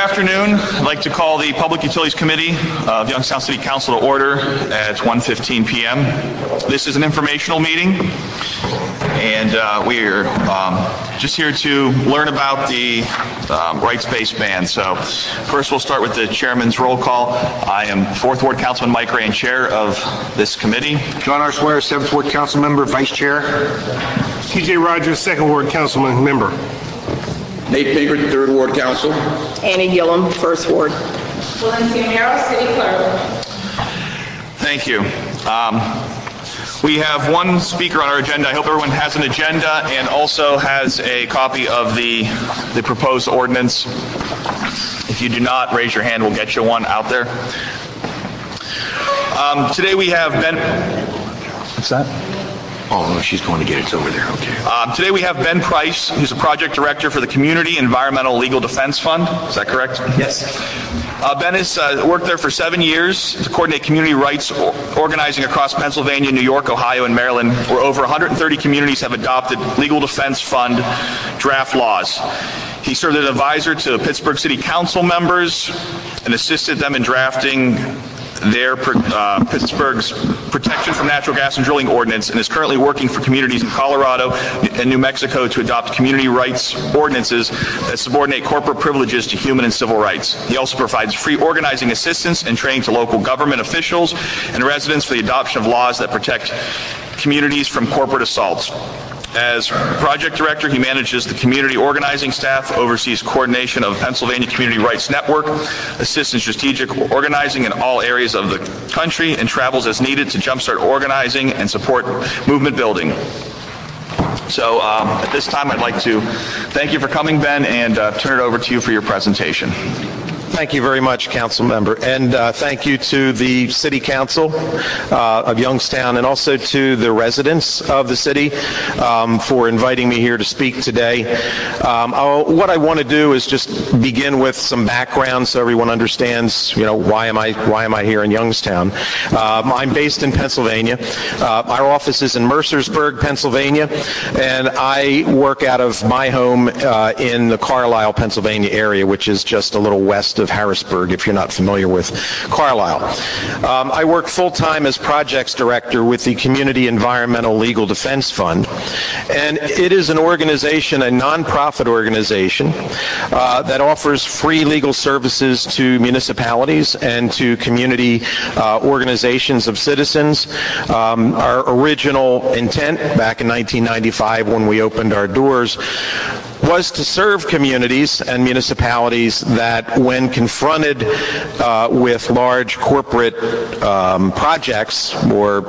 afternoon. I'd like to call the Public Utilities Committee of Youngstown City Council to order at 1:15 p.m. This is an informational meeting, and we're just here to learn about the rights-based ban. So first we'll start with the chairman's roll call. I am 4th Ward Councilman Mike Ray, chair of this committee. John R. Swear, 7th Ward Council Member, Vice Chair. T.J. Rogers, 2nd Ward Councilman, Member. Nate Pinkert, 3rd Ward Council. Annie Gillum, 1st Ward. Valencia Mero, City Clerk. Thank you. We have one speaker on our agenda. I hope everyone has an agenda and also has a copy of the proposed ordinance. If you do not, raise your hand. We'll get you one out there. Today we have Ben... What's that? Oh, no, she's going to get it. It's over there. Okay. Today we have Ben Price, who's a project director for the Community Environmental Legal Defense Fund. Is that correct? Yes. Ben has worked there for 7 years to coordinate community rights organizing across Pennsylvania, New York, Ohio, and Maryland, where over 130 communities have adopted legal defense fund draft laws. He served as an advisor to Pittsburgh City Council members and assisted them in drafting their Pittsburgh's Protection from Natural Gas and Drilling Ordinance, and is currently working for communities in Colorado and New Mexico to adopt community rights ordinances that subordinate corporate privileges to human and civil rights. He also provides free organizing assistance and training to local government officials and residents for the adoption of laws that protect communities from corporate assaults. As project director, he manages the community organizing staff, oversees coordination of Pennsylvania Community Rights Network, assists in strategic organizing in all areas of the country, and travels as needed to jumpstart organizing and support movement building. So at this time, I'd like to thank you for coming, Ben, and turn it over to you for your presentation. Thank you very much, Council Member, and thank you to the City Council of Youngstown and also to the residents of the city for inviting me here to speak today. What I want to do is just begin with some background so everyone understands, why am I here in Youngstown. I'm based in Pennsylvania. Our office is in Mercersburg, Pennsylvania, and I work out of my home in the Carlisle, Pennsylvania area, which is just a little west of Harrisburg, if you're not familiar with Carlisle. I work full-time as projects director with the Community Environmental Legal Defense Fund, and it is an organization, a nonprofit organization, that offers free legal services to municipalities and to community organizations of citizens. Our original intent back in 1995 when we opened our doors was to serve communities and municipalities that, when confronted with large corporate projects or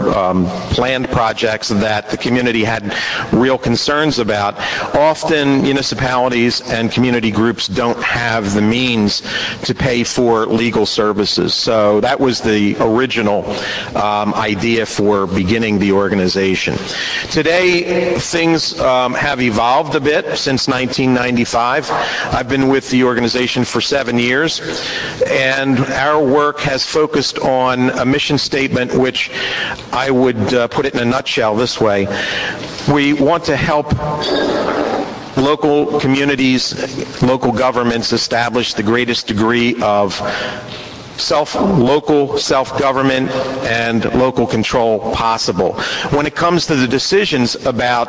planned projects that the community had real concerns about, often municipalities and community groups don't have the means to pay for legal services. So that was the original idea for beginning the organization. Today, things have evolved a bit since 1995. I've been with the organization for 7 years, and our work has focused on a mission statement which I would put it in a nutshell this way. We want to help local communities, local governments establish the greatest degree of local self-government and local control possible. When it comes to the decisions about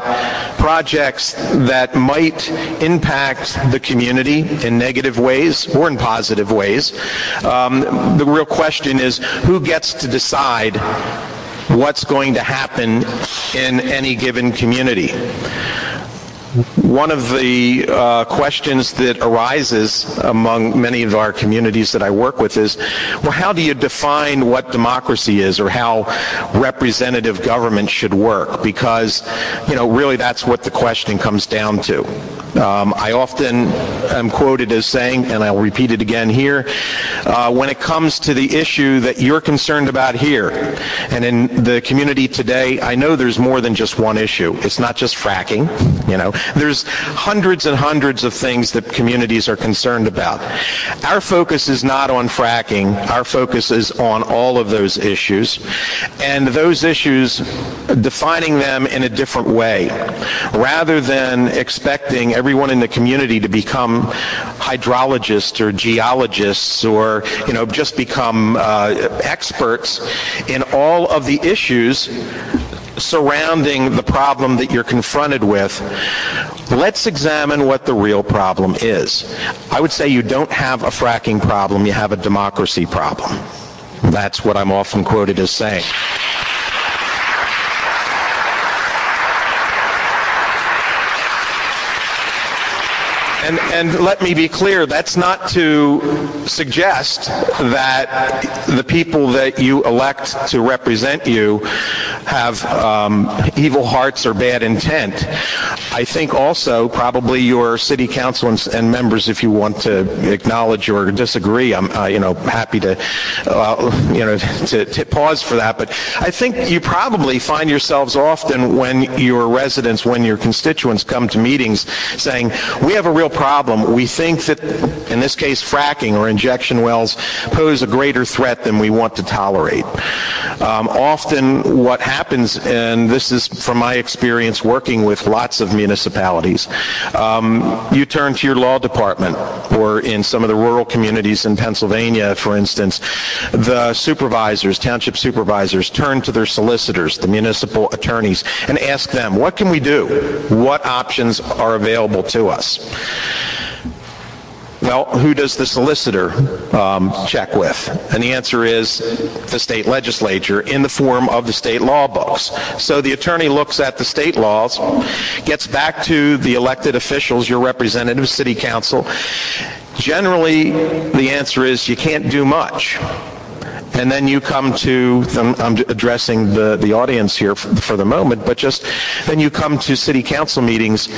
projects that might impact the community in negative ways or in positive ways, the real question is who gets to decide what's going to happen in any given community. One of the questions that arises among many of our communities that I work with is, well, how do you define what democracy is or how representative government should work? Because, really that's what the question comes down to. I often am quoted as saying, and I'll repeat it again here, when it comes to the issue that you're concerned about here, and in the community today, I know there's more than just one issue. It's not just fracking, There's hundreds and hundreds of things that communities are concerned about. Our focus is not on fracking. Our focus is on all of those issues, and those issues, defining them in a different way, rather than expecting everyone in the community to become hydrologists or geologists, or just become experts in all of the issues surrounding the problem that you're confronted with. Let's examine what the real problem is. I would say you don't have a fracking problem, you have a democracy problem. That's what I'm often quoted as saying. And let me be clear, that's not to suggest that the people that you elect to represent you have evil hearts or bad intent. I think also probably your city council and members, if you want to acknowledge or disagree, I'm happy to to pause for that. But I think you probably find yourselves often when your residents, when your constituents come to meetings saying, we have a real problem. We think that, in this case, fracking or injection wells pose a greater threat than we want to tolerate. Often what happens, and this is from my experience working with lots of municipalities, you turn to your law department, or in some of the rural communities in Pennsylvania, for instance, the supervisors, township supervisors, turn to their solicitors, the municipal attorneys, and ask them, what can we do? What options are available to us? Well, who does the solicitor check with? And the answer is the state legislature in the form of the state law books. So the attorney looks at the state laws, gets back to the elected officials, your representatives, city council. Generally, the answer is you can't do much. And then you come to, I'm addressing the audience here for the moment, but then you come to city council meetings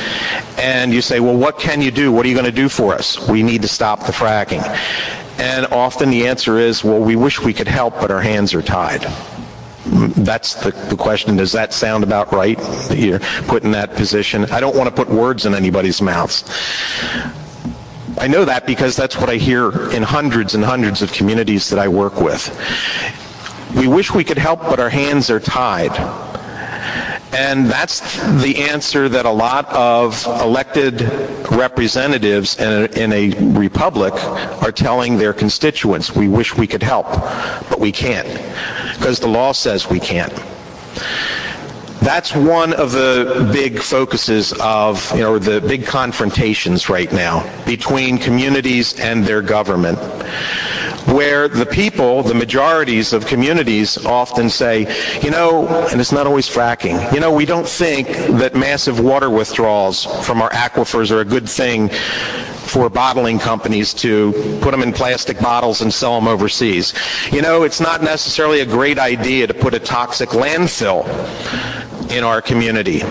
and you say, well, what can you do? What are you going to do for us? We need to stop the fracking. And often the answer is, well, we wish we could help, but our hands are tied. That's the question. Does that sound about right, that you're put in that position? I don't want to put words in anybody's mouths. I know that because that's what I hear in hundreds and hundreds of communities that I work with. We wish we could help, but our hands are tied. And that's the answer that a lot of elected representatives in a republic are telling their constituents. We wish we could help, but we can't, because the law says we can't. That's one of the big focuses of, the big confrontations right now between communities and their government, where the people, the majorities of communities often say, and it's not always fracking, we don't think that massive water withdrawals from our aquifers are a good thing for bottling companies to put them in plastic bottles and sell them overseas. It's not necessarily a great idea to put a toxic landfill in our community.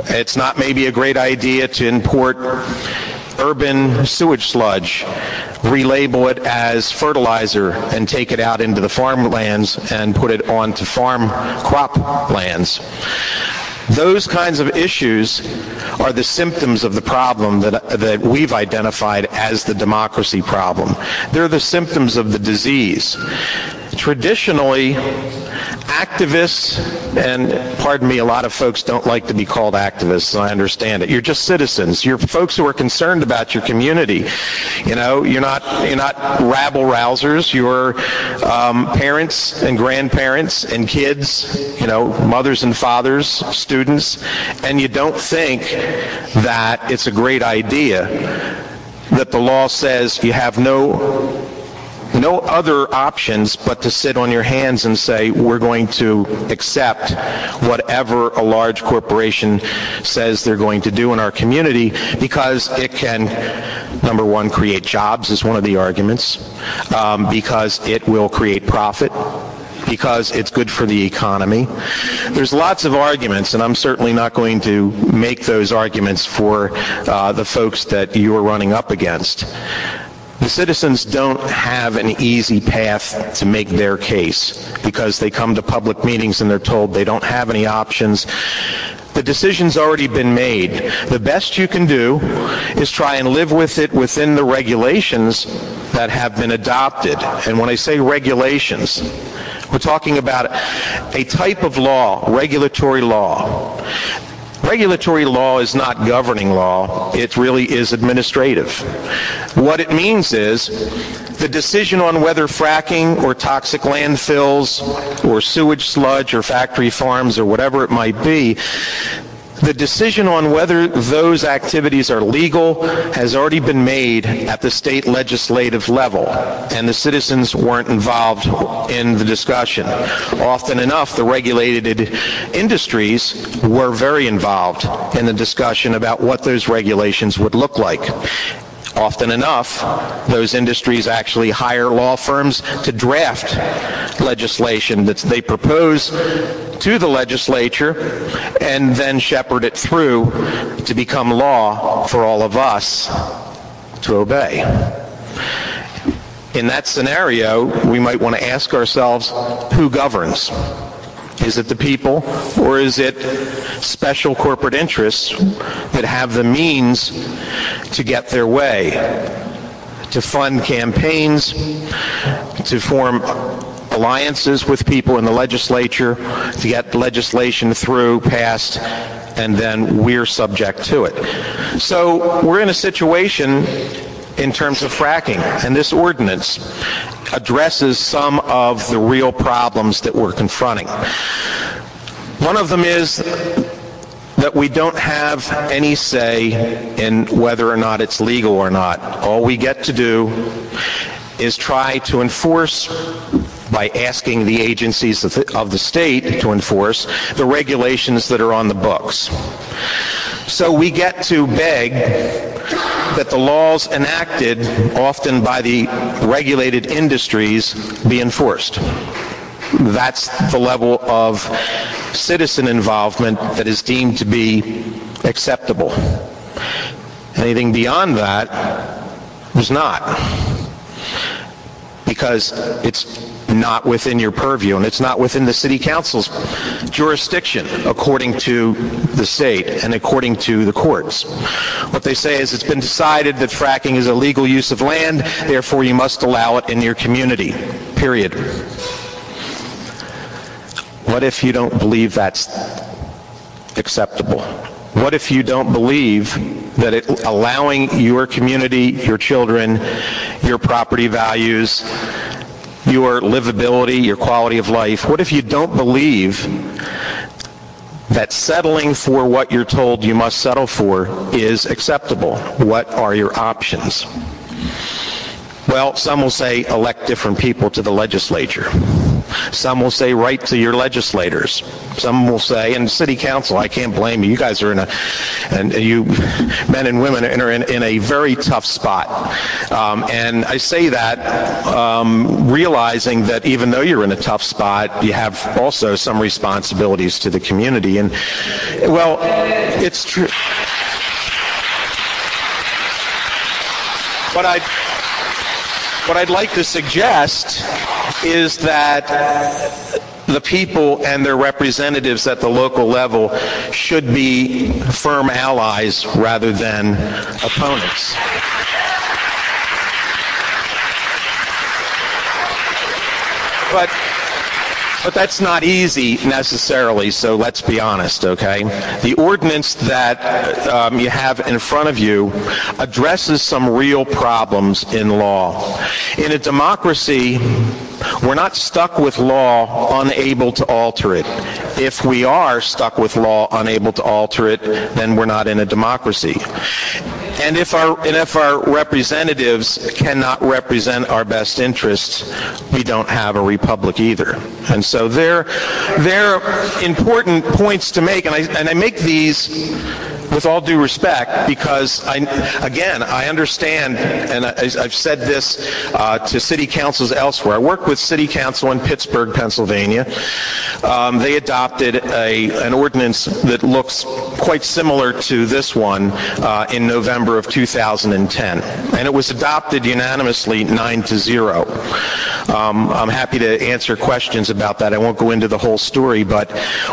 It's not maybe a great idea to import urban sewage sludge, relabel it as fertilizer, and take it out into the farmlands and put it onto farm crop lands. Those kinds of issues are the symptoms of the problem that we've identified as the democracy problem. They're the symptoms of the disease. Traditionally, activists, and pardon me, a lot of folks don't like to be called activists, and I understand it. You're just citizens. You're folks who are concerned about your community. You're not rabble-rousers. You're parents and grandparents and kids, mothers and fathers, students, and you don't think that it's a great idea that the law says you have no other options but to sit on your hands and say, we're going to accept whatever a large corporation says they're going to do in our community, because it can, number one, create jobs is one of the arguments, because it will create profit, because it's good for the economy. There's lots of arguments, and I'm certainly not going to make those arguments for the folks that you're running up against. The citizens don't have an easy path to make their case, because they come to public meetings and they're told they don't have any options. The decision's already been made. The best you can do is try and live with it within the regulations that have been adopted. And when I say regulations, we're talking about a type of law, regulatory law. Regulatory law is not governing law. It really is administrative. What it means is the decision on whether fracking or toxic landfills or sewage sludge or factory farms or whatever it might be, the decision on whether those activities are legal has already been made at the state legislative level, and the citizens weren't involved in the discussion. Often enough, the regulated industries were very involved in the discussion about what those regulations would look like. Often enough, those industries actually hire law firms to draft legislation that they propose to the legislature and then shepherd it through to become law for all of us to obey. In that scenario, we might want to ask ourselves, who governs? Is it the people, or is it special corporate interests that have the means to get their way, to fund campaigns, to form alliances with people in the legislature, to get legislation through, passed, and then we're subject to it? So we're in a situation in terms of fracking, and this ordinance addresses some of the real problems that we're confronting. One of them is that we don't have any say in whether or not it's legal or not. All we get to do is try to enforce, by asking the agencies of the state to enforce, the regulations that are on the books. So we get to beg that the laws enacted, often by the regulated industries, be enforced. That's the level of citizen involvement that is deemed to be acceptable. Anything beyond that is not, because it's not within your purview, and it's not within the City Council's jurisdiction, according to the state and according to the courts. What they say is it's been decided that fracking is a legal use of land, therefore you must allow it in your community, period. What if you don't believe that's acceptable? What if you don't believe that allowing your community, your children, your property values, your livability, your quality of life, what if you don't believe that settling for what you're told you must settle for is acceptable? What are your options? Well, some will say elect different people to the legislature. Some will say write to your legislators. Some will say, and City Council, I can't blame you. You guys are and you men and women are in a very tough spot. And I say that realizing that even though you're in a tough spot, you have also some responsibilities to the community. And, well, it's true. What I'd like to suggest is that the people and their representatives at the local level should be firm allies rather than opponents. But that's not easy necessarily, so let's be honest, okay? The ordinance that you have in front of you addresses some real problems in law. In a democracy, we're not stuck with law unable to alter it. If we are stuck with law unable to alter it, then we're not in a democracy. And if our representatives cannot represent our best interests, we don't have a republic either. And so they're important points to make, and I make these with all due respect because I understand, and I've said this to city councils elsewhere. I work with City Council in Pittsburgh, Pennsylvania. They adopted an ordinance that looks quite similar to this one in November of 2010, and it was adopted unanimously 9-0. I'm happy to answer questions about that. I won't go into the whole story, but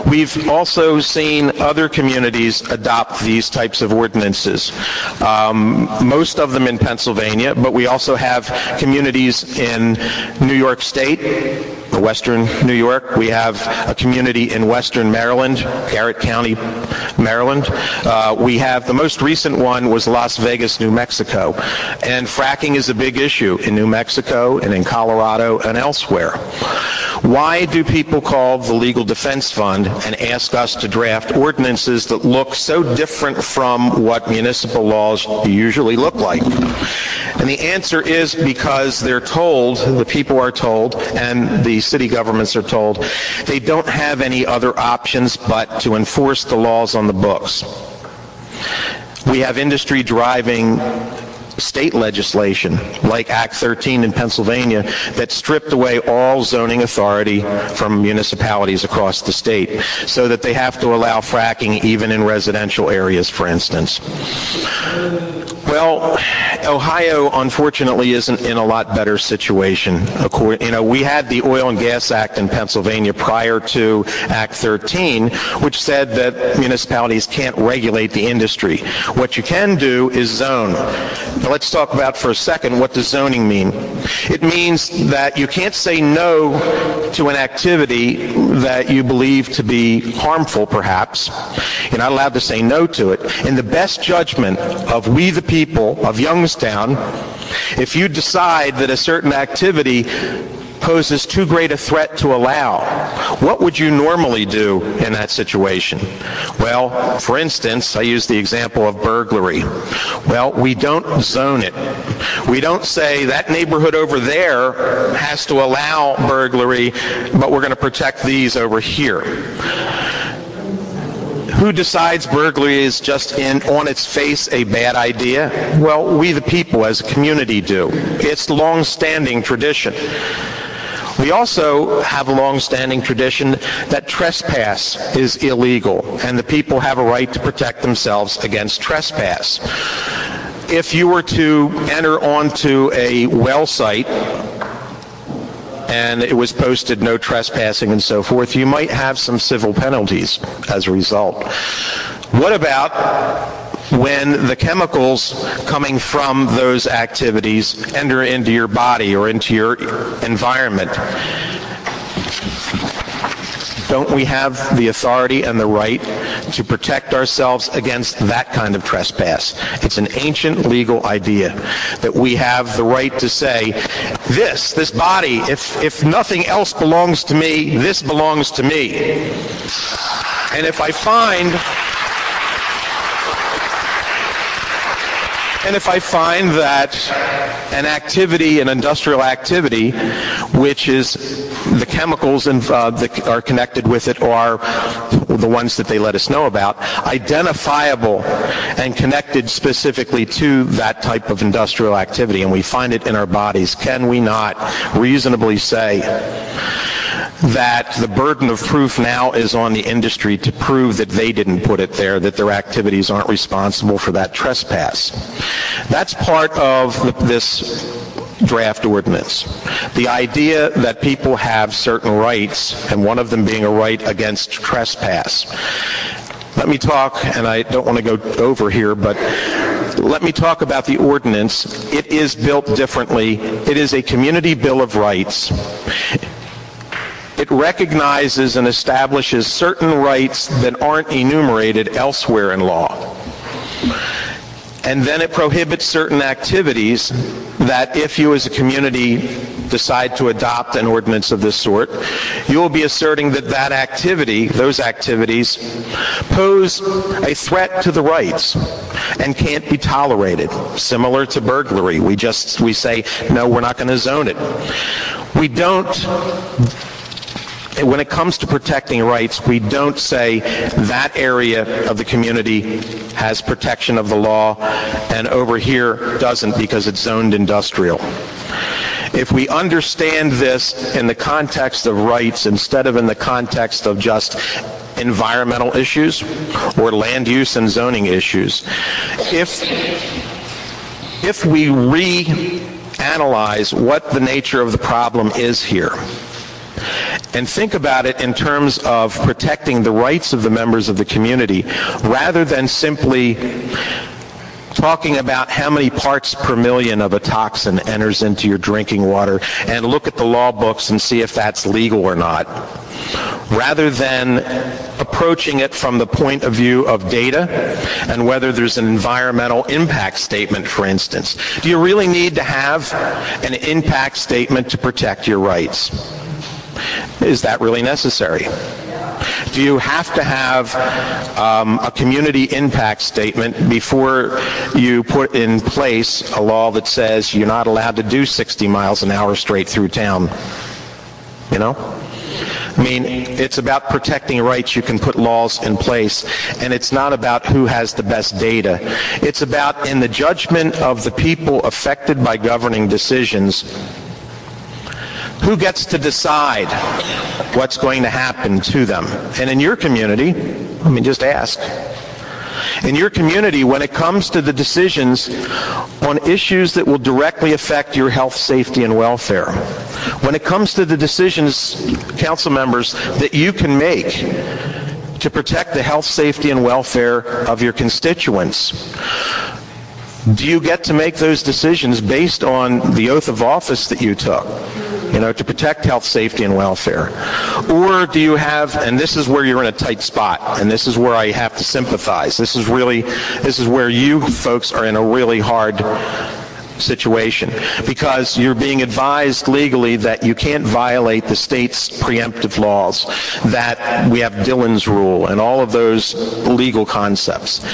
we've also seen other communities adopt these types of ordinances. Most of them in Pennsylvania, but we also have communities in New York State, Western New York. We have a community in Western Maryland, Garrett County, Maryland. We have the most recent one was Las Vegas, New Mexico. And fracking is a big issue in New Mexico and in Colorado and elsewhere. Why do people call the Legal Defense Fund and ask us to draft ordinances that look so different from what municipal laws usually look like? And the answer is because they're told, the people are told, and the city governments are told, they don't have any other options but to enforce the laws on the books. We have industry driving state legislation, like Act 13 in Pennsylvania, that stripped away all zoning authority from municipalities across the state, so that they have to allow fracking even in residential areas, for instance. Well, Ohio, unfortunately, isn't in a lot better situation. We had the Oil and Gas Act in Pennsylvania prior to Act 13, which said that municipalities can't regulate the industry. What you can do is zone. Now, let's talk about for a second, what does zoning mean? It means that you can't say no to an activity that you believe to be harmful, perhaps. You're not allowed to say no to it. In the best judgment of we the people of Youngstown, if you decide that a certain activity poses too great a threat to allow, what would you normally do in that situation? Well, for instance, I use the example of burglary. Well, we don't zone it. We don't say that neighborhood over there has to allow burglary, but we're going to protect these over here. Who decides burglary is just on its face a bad idea? Well, we the people as a community do. It's long-standing tradition. We also have a long-standing tradition that trespass is illegal, and the people have a right to protect themselves against trespass. If you were to enter onto a well site and it was posted no trespassing and so forth, you might have some civil penalties as a result. What about when the chemicals coming from those activities enter into your body or into your environment? Don't we have the authority and the right to protect ourselves against that kind of trespass? It's an ancient legal idea that we have the right to say, this body, if nothing else belongs to me, this belongs to me. And if I find that an activity, an industrial activity, which is the chemicals that are connected with it are the ones that they let us know about, identifiable and connected specifically to that type of industrial activity, and we find it in our bodies, can we not reasonably say that the burden of proof now is on the industry to prove that they didn't put it there, that their activities aren't responsible for that trespass? That's part of this draft ordinance. The idea that people have certain rights, and one of them being a right against trespass. Let me talk, and I don't want to go over here, but let me talk about the ordinance. It is built differently. It is a community bill of rights. It recognizes and establishes certain rights that aren't enumerated elsewhere in law. And then it prohibits certain activities that if you as a community decide to adopt an ordinance of this sort, you will be asserting that that activity, those activities, pose a threat to the rights and can't be tolerated. Similar to burglary, we say, no, we're not going to zone it. We don't. When it comes to protecting rights, we don't say that area of the community has protection of the law and over here doesn't because it's zoned industrial. If we understand this in the context of rights instead of in the context of just environmental issues or land use and zoning issues, if we reanalyze what the nature of the problem is here, and think about it in terms of protecting the rights of the members of the community, rather than simply talking about how many parts per million of a toxin enters into your drinking water and look at the law books and see if that's legal or not. rather than approaching it from the point of view of data and whether there's an environmental impact statement, for instance. Do you really need to have an impact statement to protect your rights? Is that really necessary? Do you have to have a community impact statement before you put in place a law that says you're not allowed to do 60 miles an hour straight through town? You know? I mean, it's about protecting rights. You can put laws in place, and it's not about who has the best data. It's about, in the judgment of the people affected by governing decisions, who gets to decide what's going to happen to them. And in your community, I mean, just ask. In your community, when it comes to the decisions on issues that will directly affect your health, safety, and welfare, when it comes to the decisions, council members, that you can make to protect the health, safety, and welfare of your constituents, do you get to make those decisions based on the oath of office that you took, you know, to protect health, safety, and welfare? Or do you have, and this is where you're in a tight spot, and this is where I have to sympathize. This is where you folks are in a really hard situation, because you're being advised legally that you can't violate the state's preemptive laws, that we have Dillon's rule and all of those legal concepts.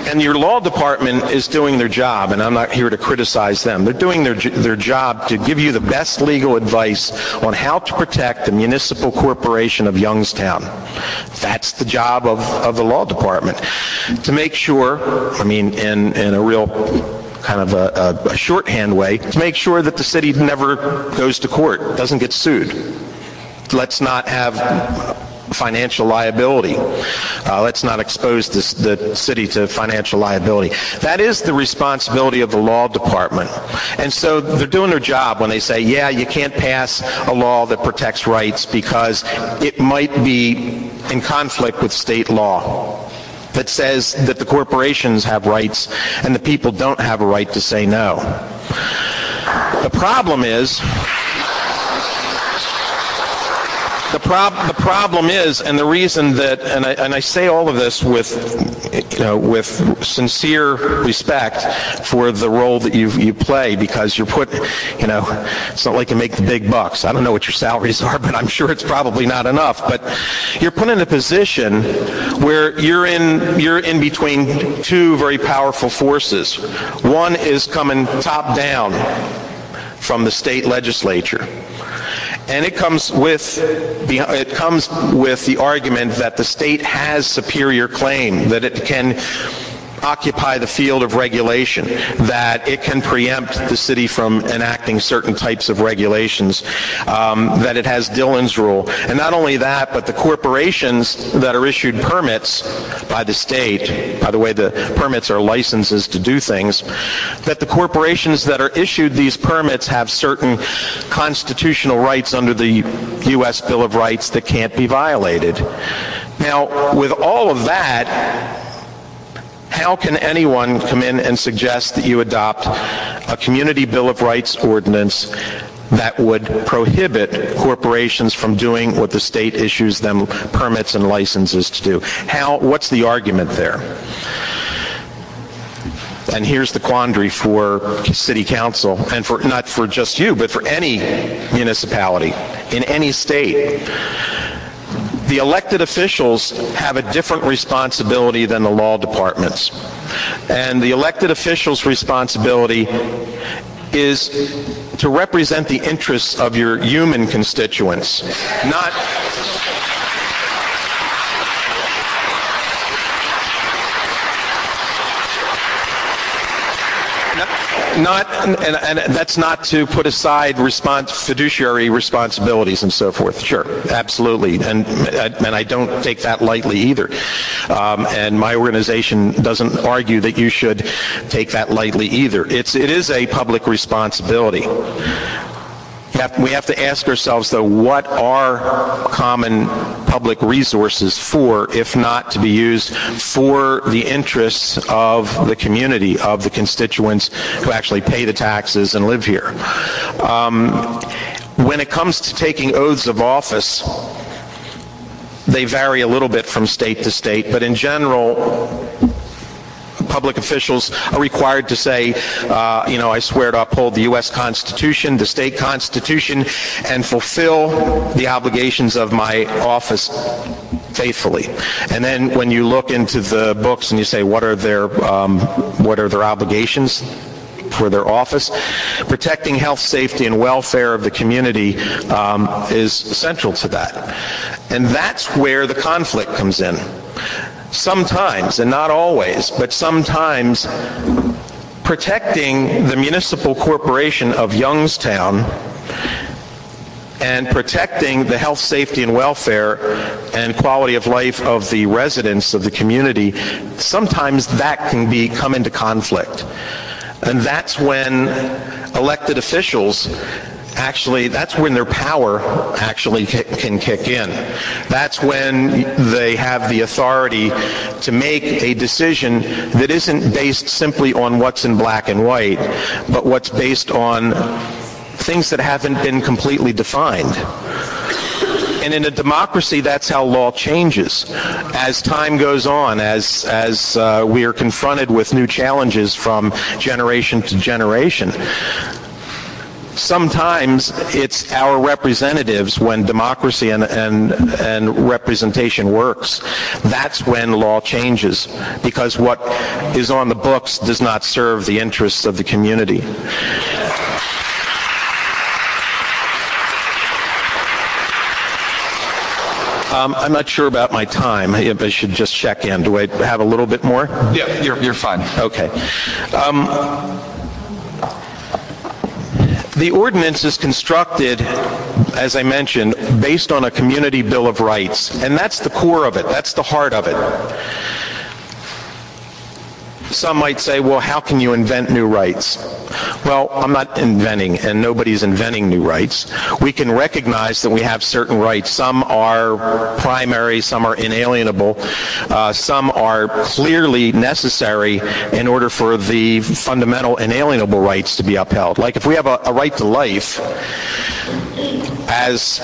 And your law department is doing their job, and I'm not here to criticize them. They're doing their job to give you the best legal advice on how to protect the municipal corporation of Youngstown. That's the job of the law department. To make sure, I mean, in a real kind of a shorthand way, to make sure that the city never goes to court, doesn't get sued. Let's not have financial liability. Let's not expose the city to financial liability. That is the responsibility of the law department. And so they're doing their job when they say, yeah, you can't pass a law that protects rights because it might be in conflict with state law that says that the corporations have rights and the people don't have a right to say no. The problem is, the problem is, and the reason that, and I say all of this with, you know, with sincere respect for the role that you play, because you're put, you know, it's not like you make the big bucks. I don't know what your salaries are, but I'm sure it's probably not enough. But you're put in a position where you're in between two very powerful forces. One is coming top down from the state legislature. And it comes with the argument that the state has superior claim, that it can occupy the field of regulation, that it can preempt the city from enacting certain types of regulations, that it has Dillon's rule. And not only that, but the corporations that are issued permits by the state, by the way, the permits are licenses to do things, that the corporations that are issued these permits have certain constitutional rights under the U.S. Bill of Rights that can't be violated. Now, with all of that, how can anyone come in and suggest that you adopt a community Bill of Rights ordinance that would prohibit corporations from doing what the state issues them permits and licenses to do? What's the argument there? And here's the quandary for City Council, and for not for just you, but for any municipality in any state. The elected officials have a different responsibility than the law departments. And the elected officials' responsibility is to represent the interests of your human constituents, not and that's not to put aside fiduciary responsibilities and so forth. Sure, absolutely, and I don't take that lightly either. And my organization doesn't argue that you should take that lightly either. It is a public responsibility. We have to ask ourselves, though, what are common public resources for, if not to be used for the interests of the community, of the constituents who actually pay the taxes and live here? when it comes to taking oaths of office, they vary a little bit from state to state, but in general, public officials are required to say, I swear to uphold the U.S. Constitution, the state Constitution, and fulfill the obligations of my office faithfully. And then when you look into the books and you say, what are their obligations for their office? Protecting health, safety, and welfare of the community is central to that. And that's where the conflict comes in. Sometimes, and not always, but sometimes, protecting the municipal corporation of Youngstown and protecting the health, safety, and welfare and quality of life of the residents of the community, sometimes that can come into conflict. And that's when elected officials that's when their power actually can kick in. That's when they have the authority to make a decision that isn't based simply on what's in black and white, but what's based on things that haven't been completely defined. And in a democracy, that's how law changes. As time goes on, as we are confronted with new challenges from generation to generation, sometimes it's our representatives, when democracy and representation works, that's when law changes, because what is on the books does not serve the interests of the community. I'm not sure about my time. I should just check in. Do I have a little bit more? Yeah, you're fine. Okay. The ordinance is constructed, as I mentioned, based on a community bill of rights, and that's the core of it. That's the heart of it. Some might say, well, how can you invent new rights? Well, I'm not inventing, and nobody's inventing new rights. We can recognize that we have certain rights. Some are primary, some are inalienable, some are clearly necessary in order for the fundamental inalienable rights to be upheld. Like if we have a right to life, as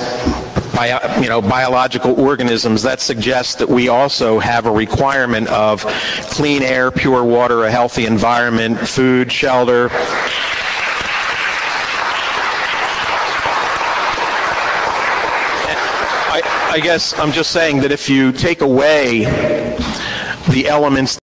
biological organisms, that suggests that we also have a requirement of clean air, pure water, a healthy environment, food, shelter. I guess I'm just saying that if you take away the elements